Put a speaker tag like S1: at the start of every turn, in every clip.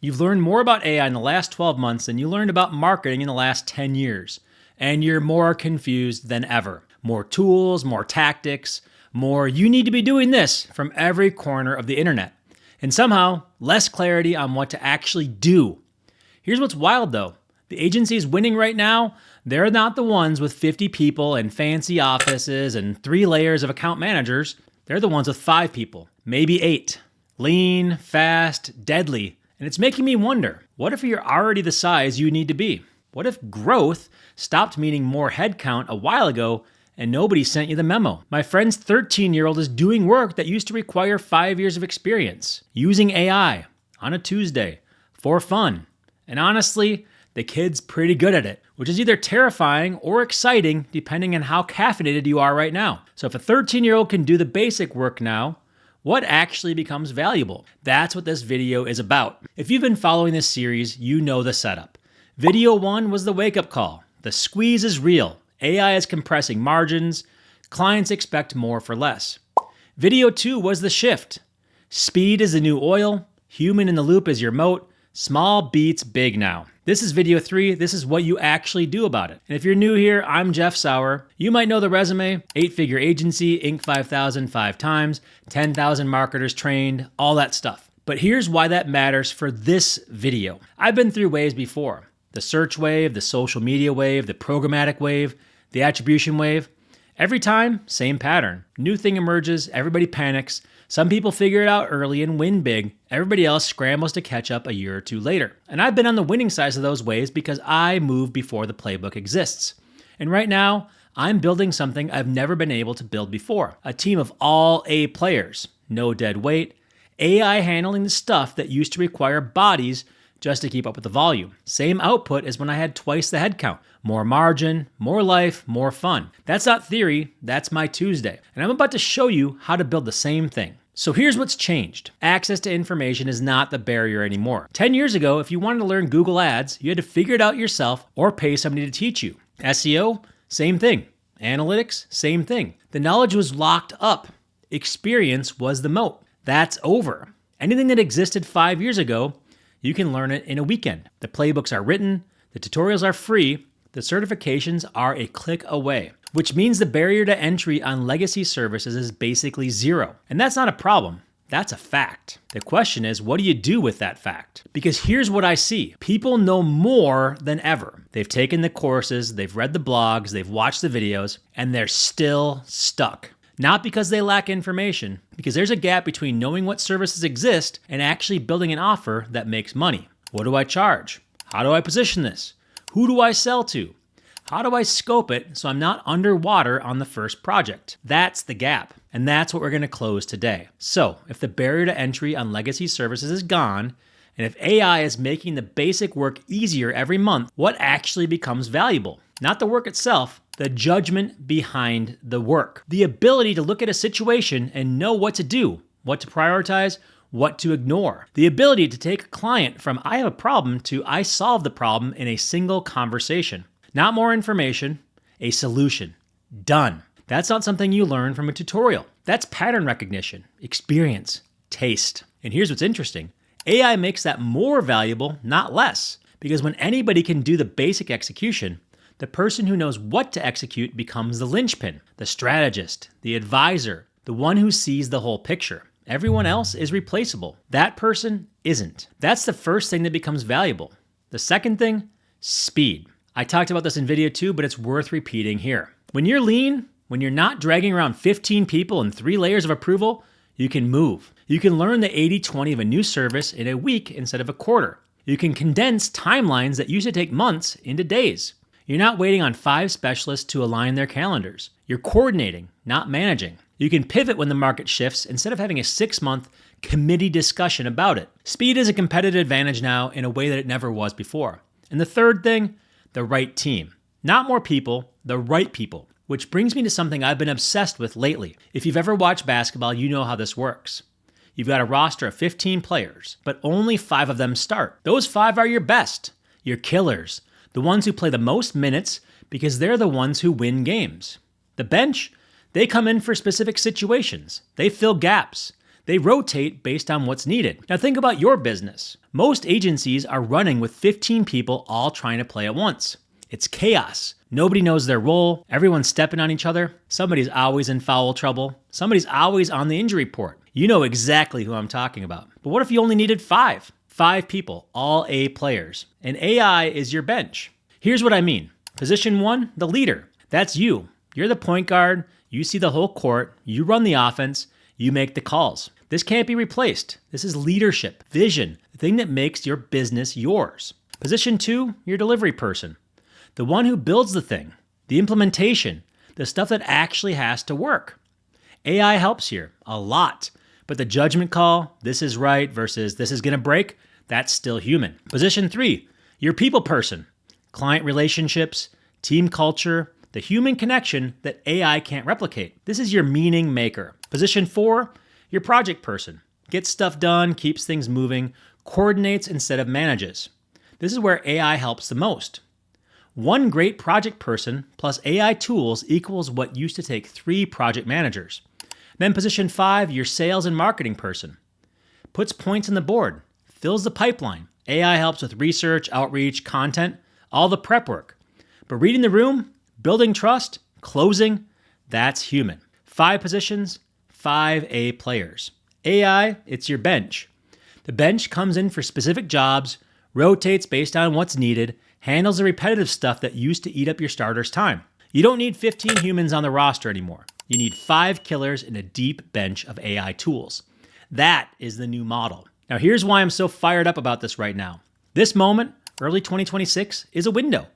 S1: You've learned more about AI in the last 12 months than you learned about marketing in the last 10 years. And you're more confused than ever. More tools, more tactics, more you need to be doing this from every corner of the internet. And somehow, less clarity on what to actually do. Here's what's wild though. The agencies winning right now, they're not the ones with 50 people and fancy offices and 3 layers of account managers. They're the ones with 5 people, maybe 8. Lean, fast, deadly. And it's making me wonder, what if you're already the size you need to be? What if growth stopped meaning more headcount a while ago and nobody sent you the memo? My friend's 13-year-old is doing work that used to require 5 years of experience, using AI on a Tuesday for fun. And honestly, the kid's pretty good at it, which is either terrifying or exciting depending on how caffeinated you are right now. So if a 13-year-old can do the basic work now, what actually becomes valuable? That's what this video is about. If you've been following this series, you know the setup. Video 1 was the wake-up call. The squeeze is real. AI is compressing margins. Clients expect more for less. Video 2 was the shift. Speed is the new oil. Human in the loop is your moat. Small beats big now. This is video 3. This is what you actually do about it. And if you're new here, I'm Jeff Sauer. You might know the resume: 8-figure agency, Inc. 5000 5 times, 10,000 marketers trained, all that stuff. But here's why that matters for this video. I've been through waves before. The search wave, the social media wave, the programmatic wave, the attribution wave. Every time, same pattern. New thing emerges, everybody panics. Some people figure it out early and win big. Everybody else scrambles to catch up a year or 2 later. And I've been on the winning side of those waves because I moved before the playbook exists. And right now, I'm building something I've never been able to build before. A team of all A players. No dead weight. AI handling the stuff that used to require bodies just to keep up with the volume. Same output as when I had twice the headcount. More margin, more life, more fun. That's not theory, that's my Tuesday. And I'm about to show you how to build the same thing. So here's what's changed. Access to information is not the barrier anymore. 10 years ago, if you wanted to learn Google Ads, you had to figure it out yourself or pay somebody to teach you. SEO, same thing. Analytics, same thing. The knowledge was locked up. Experience was the moat. That's over. Anything that existed 5 years ago, you can learn it in a weekend. The playbooks are written, the tutorials are free, the certifications are a click away, which means the barrier to entry on legacy services is basically 0. And that's not a problem, that's a fact. The question is, what do you do with that fact? Because here's what I see. People know more than ever. They've taken the courses, they've read the blogs, they've watched the videos, and they're still stuck. Not because they lack information, because there's a gap between knowing what services exist and actually building an offer that makes money. What do I charge? How do I position this? Who do I sell to? How do I scope it so I'm not underwater on the first project? That's the gap, and that's what we're going to close today. So, if the barrier to entry on legacy services is gone, and if AI is making the basic work easier every month, what actually becomes valuable? Not the work itself, the judgment behind the work. The ability to look at a situation and know what to do, what to prioritize, what to ignore. The ability to take a client from I have a problem to I solve the problem in a single conversation. Not more information, a solution. Done. That's not something you learn from a tutorial. That's pattern recognition, experience, taste. And here's what's interesting. AI makes that more valuable, not less. Because when anybody can do the basic execution, the person who knows what to execute becomes the linchpin, the strategist, the advisor, the one who sees the whole picture. Everyone else is replaceable. That person isn't. That's the first thing that becomes valuable. The second thing, speed. I talked about this in video 2, but it's worth repeating here. When you're lean, when you're not dragging around 15 people and 3 layers of approval, you can move. You can learn the 80-20 of a new service in a week instead of a quarter. You can condense timelines that used to take months into days. You're not waiting on 5 specialists to align their calendars. You're coordinating, not managing. You can pivot when the market shifts instead of having a 6-month committee discussion about it. Speed is a competitive advantage now in a way that it never was before. And the third thing, the right team. Not more people, the right people. Which brings me to something I've been obsessed with lately. If you've ever watched basketball, you know how this works. You've got a roster of 15 players, but only 5 of them start. Those 5 are your best, your killers, the ones who play the most minutes because they're the ones who win games. The bench, they come in for specific situations. They fill gaps. They rotate based on what's needed. Now think about your business. Most agencies are running with 15 people all trying to play at once. It's chaos. Nobody knows their role. Everyone's stepping on each other. Somebody's always in foul trouble. Somebody's always on the injury report. You know exactly who I'm talking about. But what if you only needed 5? 5 people, all A players. And AI is your bench. Here's what I mean. Position 1, the leader. That's you. You're the point guard. You see the whole court. You run the offense. You make the calls. This can't be replaced. This is leadership, vision, the thing that makes your business yours. Position 2, your delivery person. The one who builds the thing, the implementation, the stuff that actually has to work. AI helps here a lot, but the judgment call, this is right versus this is going to break, that's still human. Position 3, your people person. Client relationships, team culture, the human connection that AI can't replicate. This is your meaning maker. Position 4, your project person. Gets stuff done, keeps things moving, coordinates instead of manages. This is where AI helps the most. One great project person plus AI tools equals what used to take 3 project managers. Then position 5, your sales and marketing person. Puts points on the board, fills the pipeline. AI helps with research, outreach, content, all the prep work. But reading the room, building trust, closing, that's human. 5 positions, 5 A players. AI, it's your bench. The bench comes in for specific jobs, rotates based on what's needed, handles the repetitive stuff that used to eat up your starter's time. You don't need 15 humans on the roster anymore. You need 5 killers and a deep bench of AI tools. That is the new model. Now here's why I'm so fired up about this right now. This moment, early 2026, is a window.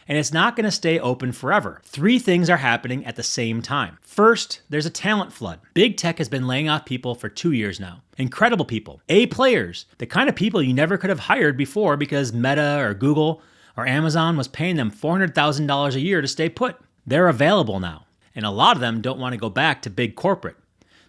S1: And it's not going to stay open forever. 3 things are happening at the same time. First, there's a talent flood. Big tech has been laying off people for 2 years now. Incredible people. A players, the kind of people you never could have hired before because Meta or Google or Amazon was paying them $400,000 a year to stay put. They're available now. And a lot of them don't want to go back to big corporate.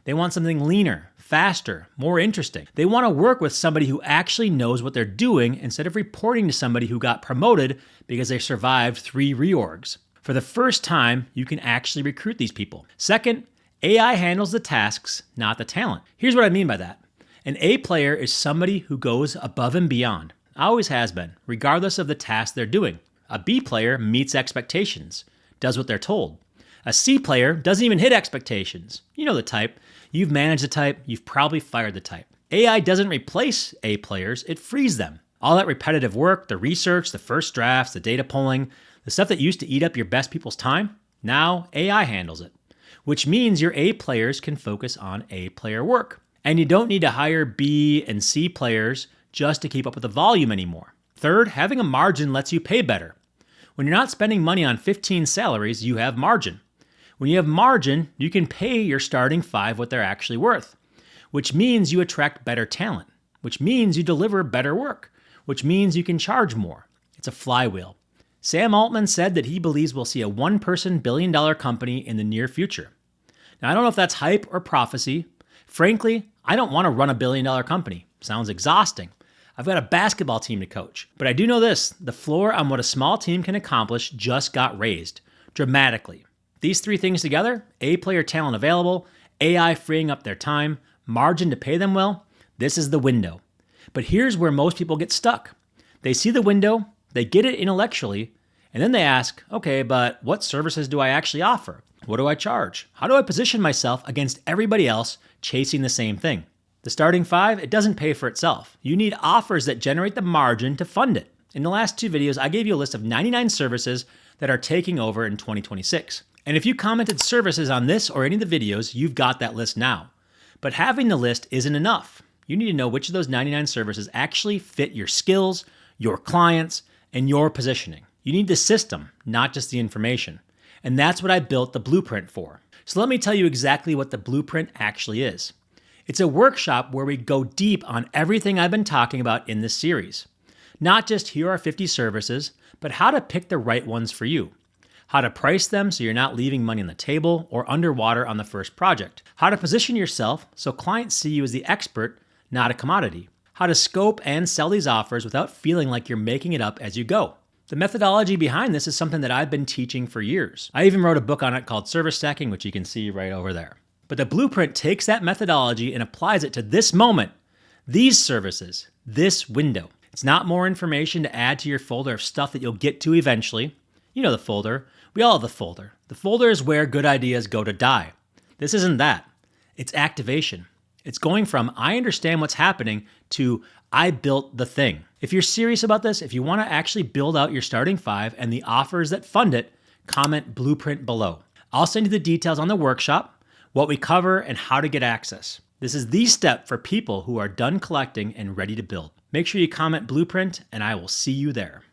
S1: They want something leaner, faster, more interesting. They want to work with somebody who actually knows what they're doing instead of reporting to somebody who got promoted because they survived 3 reorgs. For the first time, you can actually recruit these people. Second, AI handles the tasks, not the talent. Here's what I mean by that. An A player is somebody who goes above and beyond. Always has been, regardless of the task they're doing. A B player meets expectations, does what they're told. A C player doesn't even hit expectations. You know the type. You've managed the type. You've probably fired the type. AI doesn't replace A players. It frees them. All that repetitive work, the research, the first drafts, the data pulling, the stuff that used to eat up your best people's time, now AI handles it. Which means your A players can focus on A player work. And you don't need to hire B and C players just to keep up with the volume anymore. Third, having a margin lets you pay better. When you're not spending money on 15 salaries, you have margin. When you have margin, you can pay your starting 5 what they're actually worth, which means you attract better talent, which means you deliver better work, which means you can charge more. It's a flywheel. Sam Altman said that he believes we'll see a one-person billion-dollar company in the near future. Now, I don't know if that's hype or prophecy. Frankly, I don't want to run a billion-dollar company. Sounds exhausting. I've got a basketball team to coach. But I do know this, the floor on what a small team can accomplish just got raised dramatically. These 3 things together, A player talent available, AI freeing up their time, margin to pay them well, this is the window. But here's where most people get stuck. They see the window, they get it intellectually, and then they ask, okay, but what services do I actually offer? What do I charge? How do I position myself against everybody else chasing the same thing? The starting 5, it doesn't pay for itself. You need offers that generate the margin to fund it. In the last 2 videos, I gave you a list of 99 services that are taking over in 2026. And if you commented services on this or any of the videos, you've got that list now. But having the list isn't enough. You need to know which of those 99 services actually fit your skills, your clients, and your positioning. You need the system, not just the information. And that's what I built the blueprint for. So let me tell you exactly what the blueprint actually is. It's a workshop where we go deep on everything I've been talking about in this series. Not just here are 50 services, but how to pick the right ones for you. How to price them so you're not leaving money on the table or underwater on the first project. How to position yourself so clients see you as the expert, not a commodity. How to scope and sell these offers without feeling like you're making it up as you go. The methodology behind this is something that I've been teaching for years. I even wrote a book on it called Service Stacking, which you can see right over there. But the blueprint takes that methodology and applies it to this moment, these services, this window. It's not more information to add to your folder of stuff that you'll get to eventually. You know the folder. We all have the folder. The folder is where good ideas go to die. This isn't that. It's activation. It's going from I understand what's happening to I built the thing. If you're serious about this, if you want to actually build out your starting five and the offers that fund it, comment blueprint below. I'll send you the details on the workshop, what we cover, and how to get access. This is the step for people who are done collecting and ready to build. Make sure you comment blueprint, and I will see you there.